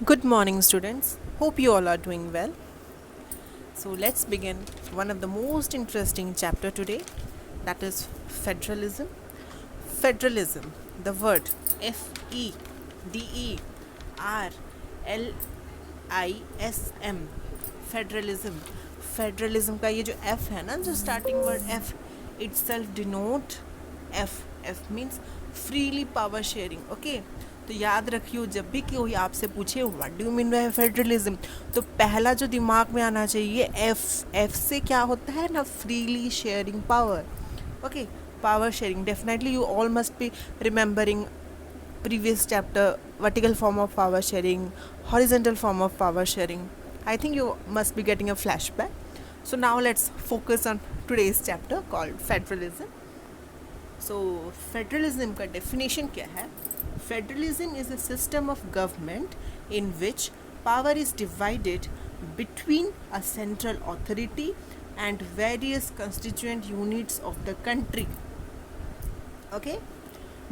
Good morning, students. Hope you all are doing well. So let's begin one of the most interesting chapter today, that is federalism. Federalism, the word FEDERALISM, federalism. Federalism का ये जो F है ना, जो starting word F itself denote F means freely power sharing. Okay, तो याद रखियो, जब भी कोई आपसे पूछे what do you mean by federalism, तो पहला जो दिमाग में आना चाहिए एफ से क्या होता है ना, freely sharing power. Okay, power sharing. Definitely you all must be remembering previous chapter, vertical form of power sharing, horizontal form of power sharing. I think you must be getting a flashback. So now let's focus on today's chapter called federalism. So federalism का definition क्या है? Federalism is a system of government in which power is divided between a central authority and various constituent units of the country. Okay,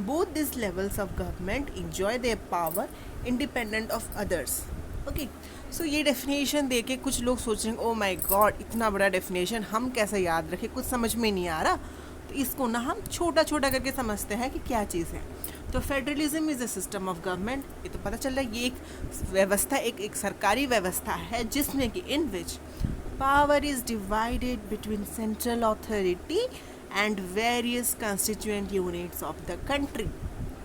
both these levels of government enjoy their power independent of others. Okay, so ये definition दे के कुछ लोग सोच रहे हैं oh my God, इतना बड़ा definition हम कैसे याद रखें, कुछ समझ में नहीं आ रहा. तो इसको ना हम छोटा छोटा करके समझते हैं कि क्या चीज़ है. तो federalism is a system of government. ये तो पता चल रहा है, ये एक व्यवस्था, एक सरकारी व्यवस्था है जिसमें कि in which power is divided between central authority and various constituent units of the country.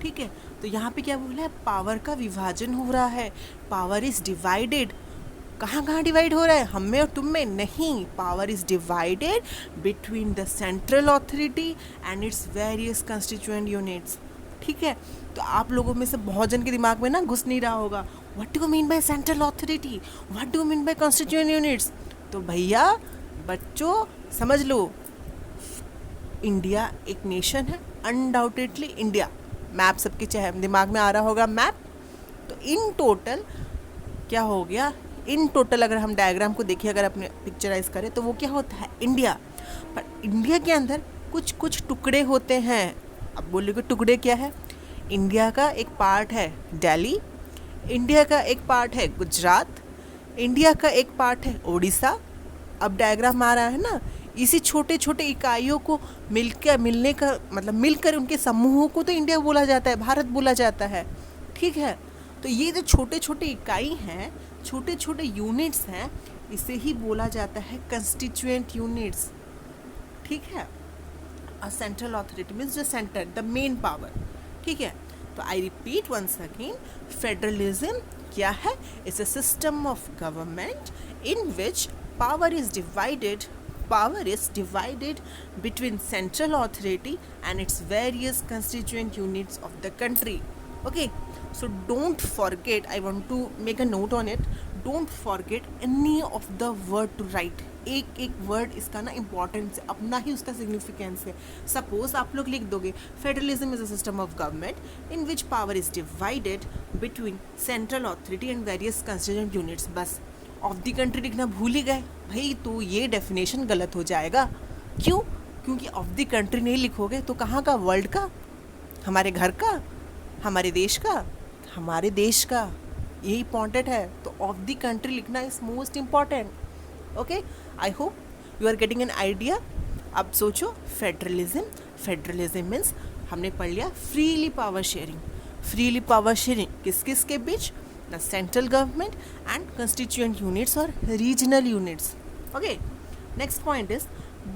ठीक है, तो यहाँ पे क्या बोला है, पावर का विभाजन हो रहा है. Power is divided. कहाँ कहाँ डिवाइड हो रहा है, हम में और तुम में नहीं. Power is divided between the central authority and its various constituent units. ठीक है, तो आप लोगों में से बहुत जन के दिमाग में ना घुस नहीं रहा होगा, what do you mean by central authority, what do you mean by constituent units. तो भैया बच्चों समझ लो, इंडिया एक नेशन है, अनडाउटेडली इंडिया. मैप सबके चाहे दिमाग में आ रहा होगा मैप. तो इन टोटल क्या हो गया, इन टोटल अगर हम डायग्राम को देखिए, अगर अपने पिक्चराइज करें तो वो क्या होता है, इंडिया. पर इंडिया के अंदर कुछ कुछ टुकड़े होते हैं. अब बोलोगे टुकड़े क्या है, इंडिया का एक पार्ट है दिल्ली, इंडिया का एक पार्ट है गुजरात, इंडिया का एक पार्ट है उड़ीसा. अब डायग्राम आ रहा है ना, इसी छोटे छोटे इकाइयों को मिलने का मतलब मिलकर उनके समूहों को तो इंडिया बोला जाता है, भारत बोला जाता है. ठीक है, तो ये जो छोटे छोटे इकाई हैं, छोटे छोटे यूनिट्स हैं, इसे ही बोला जाता है कंस्टिट्यूएंट यूनिट्स. ठीक है, a central authority means the centre, the main power. ठीक है, तो I repeat once again, federalism क्या है, it's a system of government in which power is divided between central authority and its various constituent units of the country. Okay, so don't forget, I want to make a note on it, don't forget any of the word to write. एक एक word इसका ना importance है, अपना ही उसका significance है. Suppose आप लोग लिख दोगे federalism is a system of government in which power is divided between central authority and various constituent units. बस ऑफ द कंट्री लिखना भूल ही गए भाई, तो ये डेफिनेशन गलत हो जाएगा. क्यों? क्योंकि ऑफ द कंट्री नहीं लिखोगे तो कहाँ का, वर्ल्ड का, हमारे घर का, हमारे देश का, हमारे देश का, ये इम्पॉर्टेंट है. तो ऑफ द कंट्री लिखना is most important. Okay, I hope you are getting an idea. अब सोचो, फेडरलिज्म मीन्स हमने पढ़ लिया freely power sharing. Freely power sharing किस किस के बीच, the central government and constituent units or regional units. Okay, next point is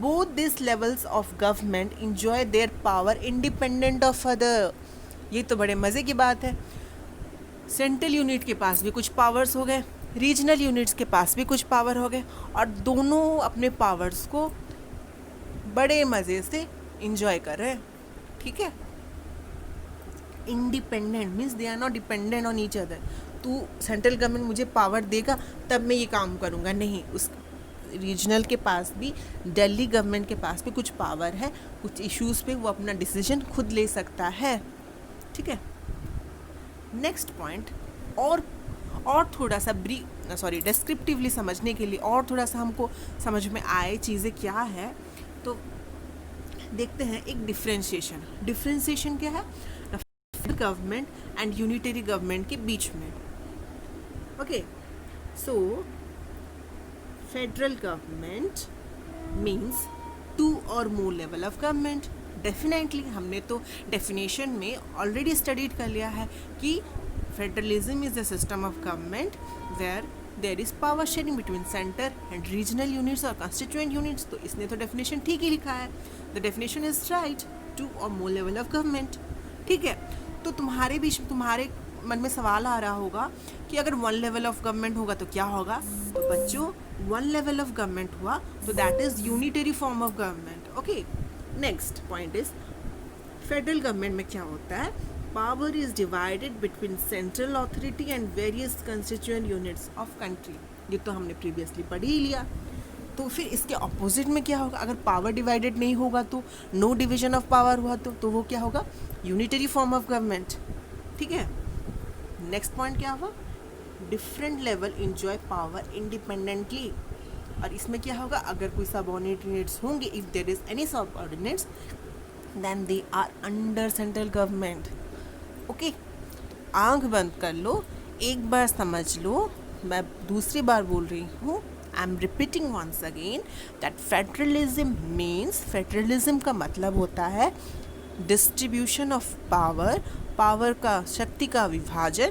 both these levels of government enjoy their power independent of other. ये तो बड़े मज़े की बात है. सेंट्रल यूनिट के पास भी कुछ पावर्स हो गए, रीजनल यूनिट्स के पास भी कुछ पावर हो गए, और दोनों अपने पावर्स को बड़े मज़े से इंजॉय कर रहे हैं. ठीक है, independent means they are not dependent on each other. तू सेंट्रल गवर्नमेंट मुझे पावर देगा तब मैं ये काम करूँगा, नहीं. उस रीजनल के पास भी, दिल्ली गवर्नमेंट के पास भी कुछ पावर है, कुछ इश्यूज़ पे वो अपना डिसीजन खुद ले सकता है. ठीक है, नेक्स्ट पॉइंट, और थोड़ा सा डिस्क्रिप्टिवली समझने के लिए और थोड़ा सा हमको समझ में आए चीज़ें क्या है, तो देखते हैं एक डिफ्रेंशिएशन क्या है गवर्नमेंट एंड यूनिटरी गवर्नमेंट के बीच में. Okay, so federal government means two or more level of government. Definitely हमने तो डेफिनेशन में ऑलरेडी स्टडीड कर लिया है कि federalism is the system of government where there is power sharing between centre and regional units और constituent units. तो इसने तो डेफिनेशन ठीक ही लिखा है. The definition is right, two और मोर लेवल ऑफ गवर्नमेंट. ठीक है, तो तुम्हारे मन में सवाल आ रहा होगा कि अगर वन लेवल ऑफ गवर्नमेंट होगा तो क्या होगा. तो बच्चों, वन लेवल ऑफ गवर्नमेंट हुआ तो that is unitary form of government. Okay, next point is federal government में क्या होता है. Power is divided between central authority and various constituent units of country. ये तो हमने प्रीवियसली पढ़ ही लिया. तो फिर इसके ऑपोजिट में क्या होगा. अगर पावर डिवाइडेड नहीं होगा तो नो डिवीजन ऑफ पावर हुआ तो वो क्या होगा, यूनिटरी फॉर्म ऑफ गवर्नमेंट. ठीक है, नेक्स्ट पॉइंट क्या हुआ, different level enjoy power independently. और इसमें क्या होगा, अगर कोई सबऑर्डिनेट्स होंगे, if there is any subordinates then they are under central government. Okay, आंख बंद कर लो, एक बार समझ लो, मैं दूसरी बार बोल रही हूँ. I am repeating once again that federalism means, federalism का मतलब होता है डिस्ट्रीब्यूशन ऑफ पावर. पावर का, शक्ति का विभाजन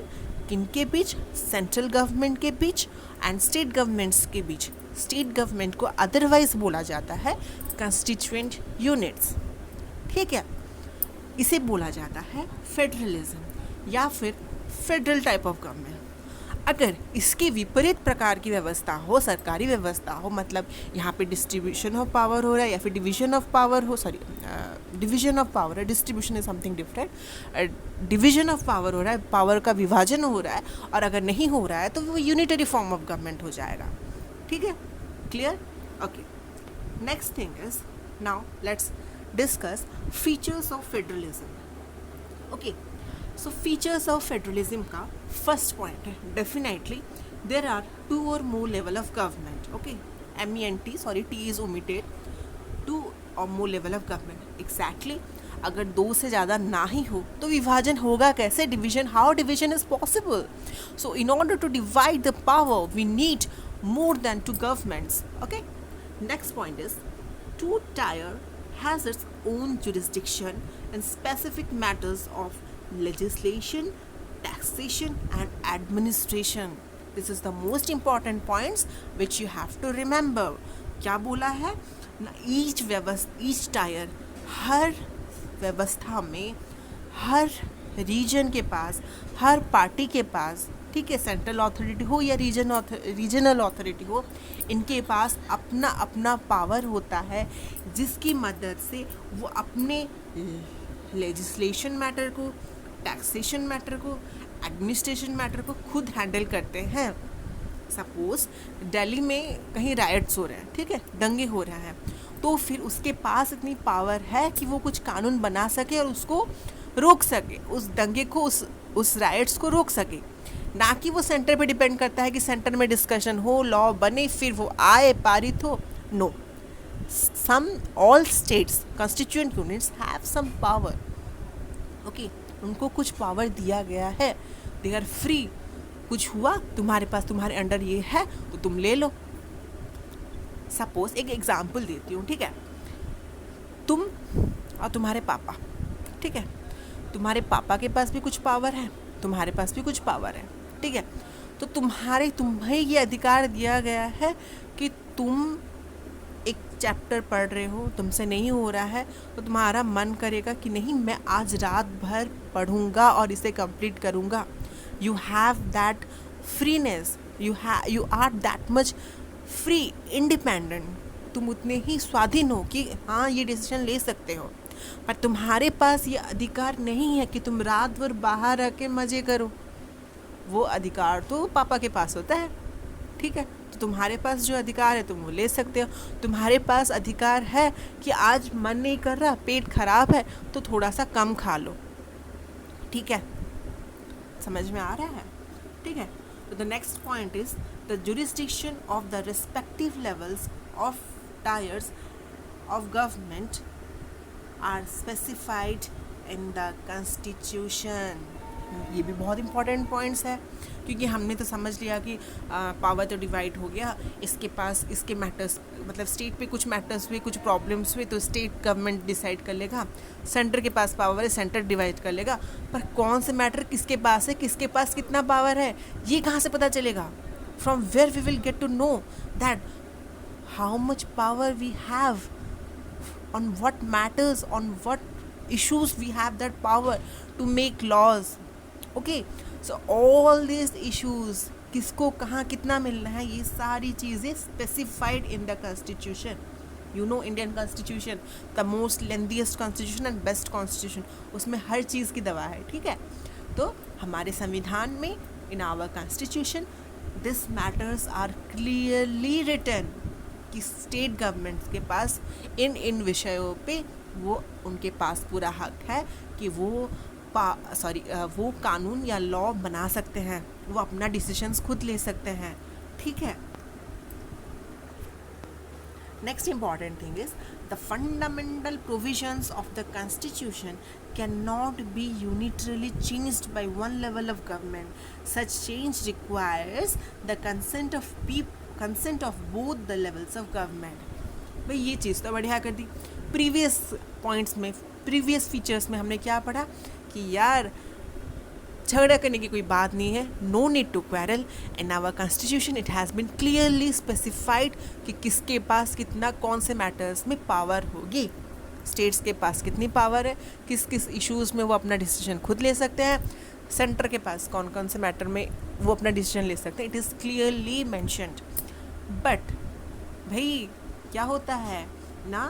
किनके बीच, सेंट्रल गवर्नमेंट के बीच एंड स्टेट गवर्नमेंट्स के बीच. स्टेट गवर्नमेंट को अदरवाइज बोला जाता है कंस्टिट्यूएंट यूनिट्स. ठीक है, इसे बोला जाता है फेडरलिज्म या फिर फेडरल टाइप ऑफ गवर्नमेंट. अगर इसके विपरीत प्रकार की व्यवस्था हो, सरकारी व्यवस्था हो, मतलब यहाँ पे डिस्ट्रीब्यूशन ऑफ पावर हो रहा है या फिर डिवीजन ऑफ पावर हो, सॉरी डिवीजन ऑफ पावर है, distribution is something different. Division of power हो रहा है, पावर का विभाजन हो रहा है, और अगर नहीं हो रहा है तो वो यूनिटरी फॉर्म ऑफ गवर्नमेंट हो जाएगा. ठीक है, clear. Okay, next thing is, now let's discuss features of federalism. Okay, so features of federalism का फर्स्ट पॉइंट है डेफिनेटली देर आर टू और more level of government. Okay, MENT, sorry T is omitted, two और more level of government. Exactly, अगर दो से ज़्यादा ना ही हो तो विभाजन होगा कैसे, division, how division is possible. So in order to divide the power we need more than two governments. Okay, next point is two tier has its own jurisdiction in specific matters of legislation, taxation and administration. This is the most important points which you have to remember. क्या बोला है, each tier, हर व्यवस्था में, हर reason के पास, हर party के पास, ठीक है, central authority हो या रीजनल अथॉरिटी हो, इनके पास अपना अपना पावर होता है जिसकी मदद से वो अपने लेजिस्लेशन मैटर को, टैक्सेशन मैटर को, एडमिनिस्ट्रेशन मैटर को खुद हैंडल करते हैं. सपोज दिल्ली में कहीं राइट्स हो रहे हैं, ठीक है, दंगे हो रहे हैं, तो फिर उसके पास इतनी पावर है कि वो कुछ कानून बना सके और उसको रोक सके, उस दंगे को, उस राइट्स को रोक सके. ना कि वो सेंटर पे डिपेंड करता है कि सेंटर में डिस्कशन हो, लॉ बने, फिर वो आए, पारित हो. No, some all states constituent units have some power. Okay, उनको कुछ पावर दिया गया है, दे आर फ्री. कुछ हुआ तुम्हारे पास, तुम्हारे अंडर ये है तो तुम ले लो. सपोज एक एग्जाम्पल देती हूँ, ठीक है, तुम और तुम्हारे पापा, ठीक है, तुम्हारे पापा के पास भी कुछ पावर है, तुम्हारे पास भी कुछ पावर है, ठीक है, तो तुम्हें ये अधिकार दिया गया है कि तुम एक चैप्टर पढ़ रहे हो, तुमसे नहीं हो रहा है, तो तुम्हारा मन करेगा कि नहीं, मैं आज रात भर पढ़ूंगा और इसे कंप्लीट करूंगा. You have that freeness, you are that much free, independent. तुम उतने ही स्वाधीन हो कि हाँ, ये डिसीजन ले सकते हो. पर तुम्हारे पास ये अधिकार नहीं है कि तुम रात भर बाहर रह के मज़े करो. वो अधिकार तो पापा के पास होता है, ठीक है. तो तुम्हारे पास जो अधिकार है तुम वो ले सकते हो. तुम्हारे पास अधिकार है कि आज मन नहीं कर रहा, पेट खराब है, तो थोड़ा सा कम खा लो, ठीक है. समझ में आ रहा है, ठीक है. तो the next point is the jurisdiction of the respective levels of tyres of government are specified in the constitution. ये भी बहुत इंपॉर्टेंट पॉइंट्स है, क्योंकि हमने तो समझ लिया कि पावर तो डिवाइड हो गया, इसके पास इसके मैटर्स, मतलब स्टेट पे कुछ मैटर्स हुए, कुछ प्रॉब्लम्स हुए तो स्टेट गवर्नमेंट डिसाइड कर लेगा, सेंटर के पास पावर है, सेंटर डिवाइड कर लेगा। पर कौन से मैटर किसके पास है, किसके पास कितना पावर है, ये कहाँ से पता चलेगा? From where we will get to know that how much power we have, on what matters, on what issues we have that power to make laws. Okay, so all these issues, किसको कहाँ कितना मिलना है, ये सारी चीज़ें specified in the constitution. You know Indian constitution, the most lengthiest constitution and best constitution, उसमें हर चीज़ की दवा है. ठीक है, तो हमारे संविधान में, in our constitution, this matters are clearly written कि स्टेट गवर्नमेंट्स के पास इन विषयों पे वो उनके पास पूरा हक है कि वो वो कानून या लॉ बना सकते हैं, वो अपना डिसीजंस खुद ले सकते हैं. ठीक है. Next important thing is the fundamental provisions of the constitution can not be unilaterally changed by one level of government. Such change requires the consent of both the levels of government. भाई ये चीज़ तो बढ़िया कर दी. Previous points में, previous features में हमने क्या पढ़ा कि यार झगड़ा करने की कोई बात नहीं है, no need to quarrel. In our constitution it has been clearly specified कि किसके पास कितना, कौन से मैटर्स में पावर होगी, स्टेट्स के पास कितनी पावर है, किस किस इश्यूज़ में वो अपना डिसीजन खुद ले सकते हैं, सेंटर के पास कौन कौन से मैटर में वो अपना डिसीजन ले सकते हैं. It is clearly mentioned. But भाई क्या होता है ना,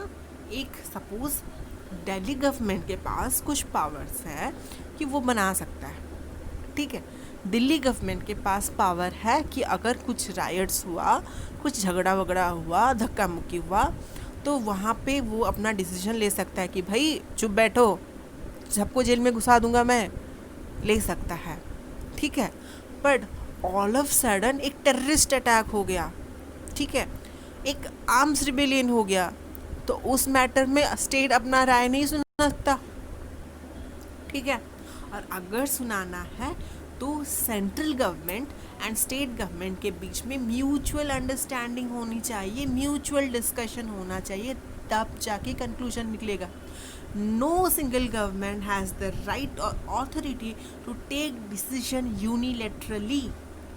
एक सपोज दिल्ली गवर्नमेंट के पास कुछ पावर्स है कि वो बना सकता है. ठीक है, दिल्ली गवर्नमेंट के पास पावर है कि अगर कुछ राइट्स हुआ, कुछ झगड़ा वगड़ा हुआ, धक्का मुक्की हुआ, तो वहाँ पे वो अपना डिसीजन ले सकता है कि भाई चुप बैठो, सबको जेल में घुसा दूंगा मैं, ले सकता है. ठीक है. बट ऑल ऑफ सडन एक टेररिस्ट अटैक हो गया, ठीक है, एक आर्म्स रिबेलियन हो गया, तो उस मैटर में स्टेट अपना राय नहीं सुना सकता. ठीक है. और अगर सुनाना है तो central government and state government के बीच में म्यूचुअल अंडरस्टैंडिंग होनी चाहिए, म्यूचुअल डिस्कशन होना चाहिए, तब जाके कंक्लूजन निकलेगा. No single government has the right और authority to take decision unilaterally.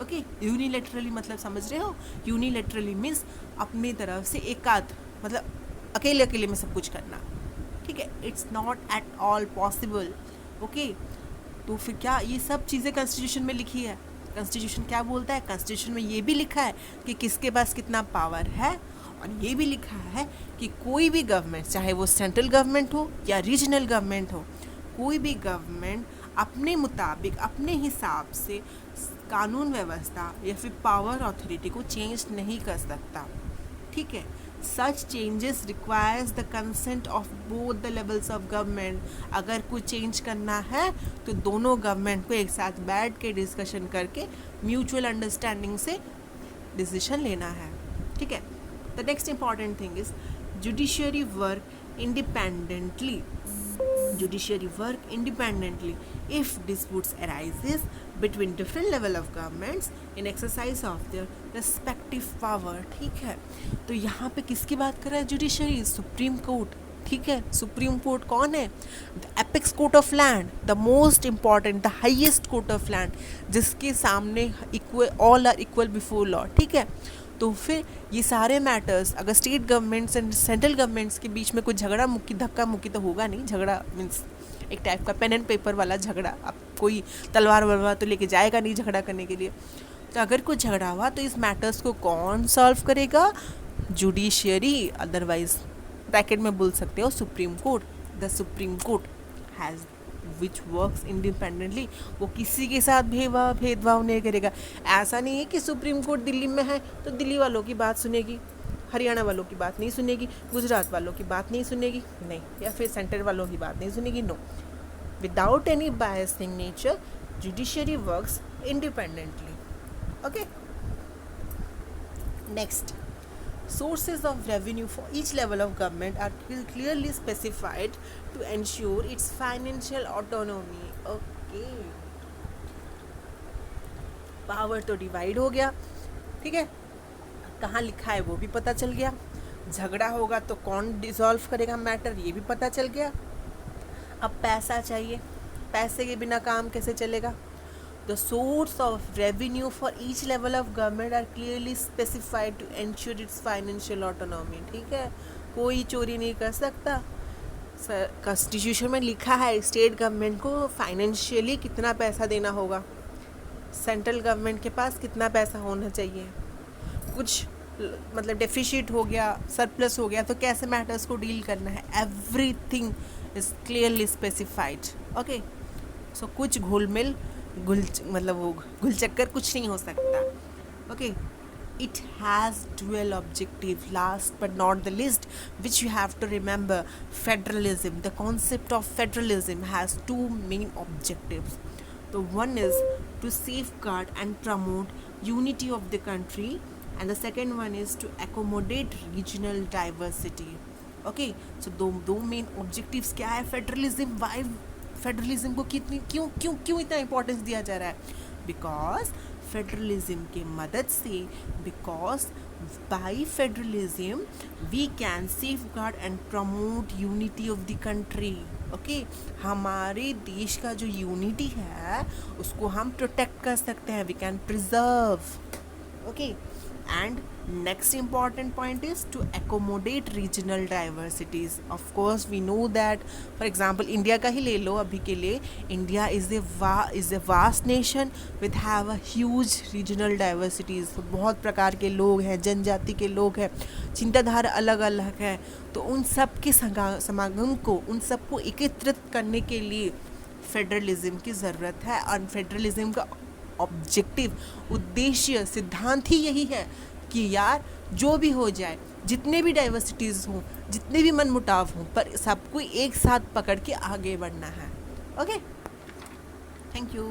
Okay, unilaterally मतलब समझ रहे हो, यूनिलेटरली मीन्स अपनी तरफ से एकाध, मतलब अकेले अकेले में सब कुछ करना. ठीक है, it's not at all possible. Okay, तो फिर क्या ये सब चीज़ें कॉन्स्टिट्यूशन में लिखी है? कॉन्स्टिट्यूशन क्या बोलता है? कॉन्स्टिट्यूशन में ये भी लिखा है कि किसके पास कितना पावर है, और ये भी लिखा है कि कोई भी गवर्नमेंट, चाहे वो सेंट्रल गवर्नमेंट हो या रीजनल गवर्नमेंट हो, कोई भी गवर्नमेंट अपने मुताबिक, अपने हिसाब से कानून व्यवस्था या फिर पावर अथॉरिटी को चेंज नहीं कर सकता. ठीक है. Such changes requires the consent of both the levels of government. अगर कुछ चेंज करना है तो दोनों गवर्नमेंट को एक साथ बैठ के डिस्कशन करके म्यूचुअल अंडरस्टैंडिंग से डिसीजन लेना है. ठीक है. The next important thing is judiciary work independently. Judiciary work independently if disputes arises between different level of governments in exercise of their respective power. ठीक है. तो यहाँ पे किसकी बात कर रहा है? Judiciary, supreme court. ठीक है. सुप्रीम कोर्ट कौन है? The apex court of land, the most important, the highest court of land, जिसके सामने equal, all are equal before law. ठीक है. तो फिर ये सारे मैटर्स अगर state governments and central governments के बीच में कुछ झगड़ा मुक्की, धक्का मुक्की तो होगा नहीं. झगड़ा मीन्स एक टाइप का पेन एंड पेपर वाला झगड़ा. अब कोई तलवार वलवार तो लेके जाएगा नहीं झगड़ा करने के लिए. तो अगर कुछ झगड़ा हुआ तो इस मैटर्स को कौन सॉल्व करेगा? जुडिशियरी, अदरवाइज ब्रैकेट में बोल सकते हो supreme court. The supreme court has which works independently. वो किसी के साथ भेदभाव नहीं करेगा. ऐसा नहीं है कि सुप्रीम कोर्ट दिल्ली में है तो दिल्ली वालों की बात सुनेगी, हरियाणा वालों की बात नहीं सुनेगी, गुजरात वालों की बात नहीं सुनेगी, नहीं, या फिर सेंटर वालों की बात नहीं सुनेगी. No, without any bias in nature judiciary works independently. Okay. Next, sources of revenue for each level of government are clearly specified to ensure its financial autonomy. Okay. Power तो डिवाइड हो गया, ठीक है, कहाँ लिखा है वो भी पता चल गया, झगड़ा होगा तो कौन डिसॉल्व करेगा मैटर ये भी पता चल गया। अब पैसा चाहिए, पैसे के बिना काम कैसे चलेगा। The source of revenue for each level of government are clearly specified to ensure its financial autonomy, ठीक है, कोई चोरी नहीं कर सकता। कॉन्स्टिट्यूशन में लिखा है स्टेट गवर्नमेंट को फाइनेंशियली कितना पैसा देना होगा, सेंट्रल गवर्नमेंट के पास कितना पैसा होना चाहिए, कुछ मतलब डेफिशिट हो गया, सरप्लस हो गया तो कैसे मैटर्स को डील करना है, everything is clearly specified. Okay, so कुछ घुलमिल मतलब वो घुलचक्कर कुछ नहीं हो सकता। Okay, it has dual objective, last but not the least, which you have to remember, federalism. The concept of federalism has two main objectives. The one is to safeguard and promote unity of the country, and the second one is to accommodate regional diversity. Okay, so दो main objectives क्या है federalism, why federalism को कितनी क्यों क्यों क्यों इतना importance दिया जा रहा है, because फेडरलिज्म के मदद से, because by federalism we can safeguard and promote unity of the country. Okay, हमारे देश का जो यूनिटी है उसको हम प्रोटेक्ट कर सकते हैं, we can preserve. Okay, and next important point is to accommodate regional diversities. Of course we know that, for example India का ही ले लो अभी के लिए, India is a vast nation with have a huge regional diversities. बहुत प्रकार के लोग हैं, जनजाति के लोग हैं, चिंताधारा अलग अलग है, तो उन सब के समागम को, उन सबको एकत्रित करने के लिए फेडरलिज्म की ज़रूरत है। और फेडरलिज्म का ऑब्जेक्टिव, उद्देश्य, सिद्धांत ही यही है कि यार जो भी हो जाए, जितने भी डाइवर्सिटीज़ हों, जितने भी मनमुटाव हों, पर सबको एक साथ पकड़ के आगे बढ़ना है। Okay, thank you.